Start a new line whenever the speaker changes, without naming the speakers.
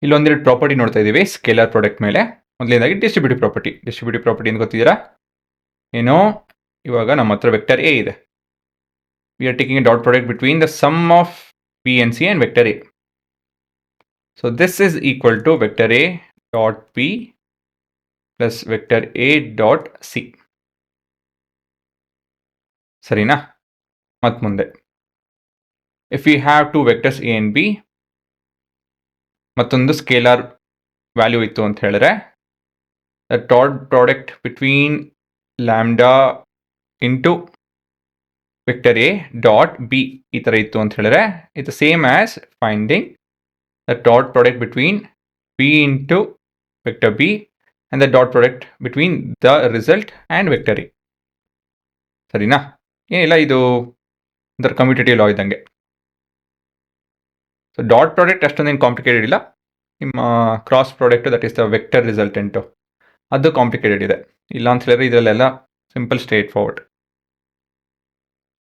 ಇಲ್ಲೊಂದೆರಡು property ನೋಡ್ತಾ ಇದ್ದೀವಿ scalar product ಮೇಲೆ. ಮೊದಲನೇದಾಗಿ ಡಿಸ್ಟ್ರಿಬ್ಯೂಟಿವ್ ಪ್ರಾಪರ್ಟಿ ಅಂತ ಗೊತ್ತಿದ್ದೀರಾ ಏನೋ. ಇವಾಗ ನಮ್ಮ ಹತ್ರ ವೆಕ್ಟರ್ ಎ ಇದೆ. We are taking a dot product between the sum of B and C and vector A. So this is equal to vector A dot B plus vector A dot C. ಸರಿನಾ? ಮತ್ತು ಮುಂದೆ if you have two vectors A and B, ಮತ್ತೊಂದು scalar value ಇತ್ತು ಅಂತ ಹೇಳಿದ್ರೆ, the dot product between lambda into vector A dot B ಈ ಥರ ಇತ್ತು ಅಂತ ಹೇಳಿದ್ರೆ, it same as finding the dot product between b into vector b and the dot product between the result and vector a. ಸರಿನಾ? ಏನಿಲ್ಲ, ಇದು ಒಂಥರ commutative law ಇದ್ದಂಗೆ. ಸೊ ಡಾಟ್ ಪ್ರಾಡಕ್ಟ್ ಅಷ್ಟೊಂದೇನು ಕಾಂಪ್ಲಿಕೇಟೆಡ್ ಇಲ್ಲ. ನಿಮ್ಮ cross product that is the vector resultant ಅದು complicated ಇದೆ. ಇಲ್ಲ ಅಂತ ಹೇಳಿದ್ರೆ ಇದರಲ್ಲೆಲ್ಲ ಸಿಂಪಲ್ ಸ್ಟ್ರೇಟ್ ಫಾರ್ವರ್ಡ್.